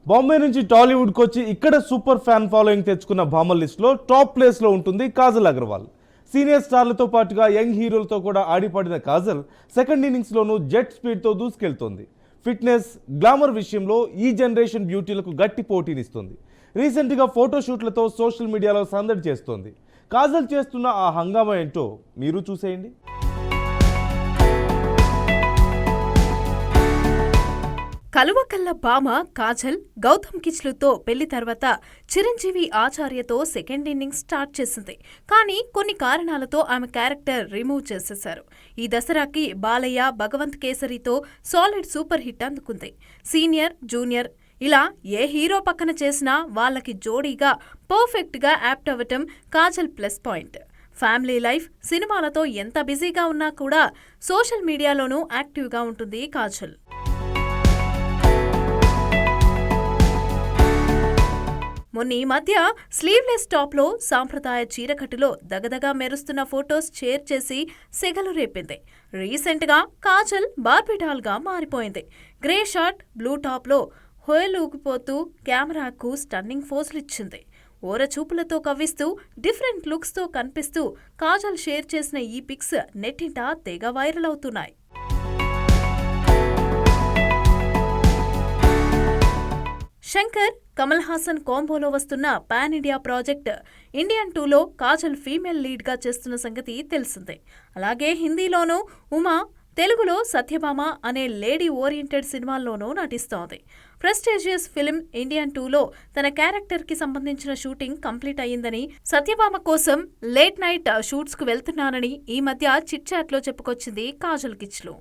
బాంబే నుంచి టాలీవుడ్కి వచ్చి ఇక్కడ సూపర్ ఫ్యాన్ ఫాలోయింగ్ తెచ్చుకున్న భామల లిస్టులో టాప్ ప్లేస్లో ఉంటుంది కాజల్ అగర్వాల్. సీనియర్ స్టార్లతో పాటుగా యంగ్ హీరోలతో కూడా ఆడిపడిన కాజల్ సెకండ్ ఇన్నింగ్స్లోనూ జెట్ స్పీడ్తో దూసుకెళ్తోంది. ఫిట్నెస్, గ్లామర్ విషయంలో ఈ జనరేషన్ బ్యూటీలకు గట్టి పోటీనిస్తుంది. రీసెంట్గా ఫోటోషూట్లతో సోషల్ మీడియాలో సందడి చేస్తోంది. కాజల్ చేస్తున్న ఆ హంగామా ఏంటో మీరు చూసేయండి. కలువకల్ల భామ కాజల్ గౌతమ్ కిచ్లుతో పెళ్లి తర్వాత చిరంజీవి ఆచార్యతో సెకండ్ ఇన్నింగ్స్ స్టార్ట్ చేసింది. కానీ కొన్ని కారణాలతో ఆమె క్యారెక్టర్ రిమూవ్ చేసేశారు. ఈ దసరాకి బాలయ్య, భగవంత్ కేసరితో సాలిడ్ సూపర్ హిట్ అందుకుంది. సీనియర్, జూనియర్ ఇలా ఏ హీరో పక్కన చేసినా వాళ్ళకి జోడీగా పర్ఫెక్ట్గా యాప్ట్ అవ్వటం Kajal plus point. Family life, సినిమాలతో ఎంత బిజీగా ఉన్నా కూడా సోషల్ మీడియాలోనూ యాక్టివ్గా ఉంటుంది కాజల్. మొన్న ఈ మధ్య స్లీవ్లెస్ టాప్లో సాంప్రదాయ చీరకట్టులో దగదగా మెరుస్తున్న ఫొటోస్ షేర్ చేసి సెగలు రేపింది. రీసెంట్గా కాజల్ బార్బిడాల్గా మారిపోయింది. గ్రే షర్ట్, బ్లూ టాప్లో హోయలూగిపోతూ కెమెరాకు స్టన్నింగ్ ఫోజులిచ్చింది. ఓరచూపులతో కవ్విస్తూ డిఫరెంట్ లుక్స్తో కనిపిస్తూ కాజల్ షేర్ చేసిన ఈ పిక్స్ నెట్టింట తెగ వైరల్ అవుతున్నాయి. శంకర్, కమల్ హాసన్ కాంబోలో వస్తున్న పాన్ ఇండియా ప్రాజెక్ట్ ఇండియన్ 2లో కాజల్ ఫీమేల్ లీడ్గా చేస్తున్న సంగతి తెలిసిందే. అలాగే హిందీలోనూ ఉమా, తెలుగులో సత్యభామ అనే లేడీ ఓరియంటెడ్ సినిమాల్లోనూ నటిస్తోంది. ప్రెస్టీజియస్ ఫిల్మ్ ఇండియన్ 2లో తన క్యారెక్టర్కి సంబంధించిన షూటింగ్ కంప్లీట్ అయ్యిందని, సత్యభామ కోసం లేట్ నైట్ షూట్స్కు వెళ్తున్నానని ఈ మధ్య చిట్ చాట్లో చెప్పుకొచ్చింది కాజల్ కిచ్లు.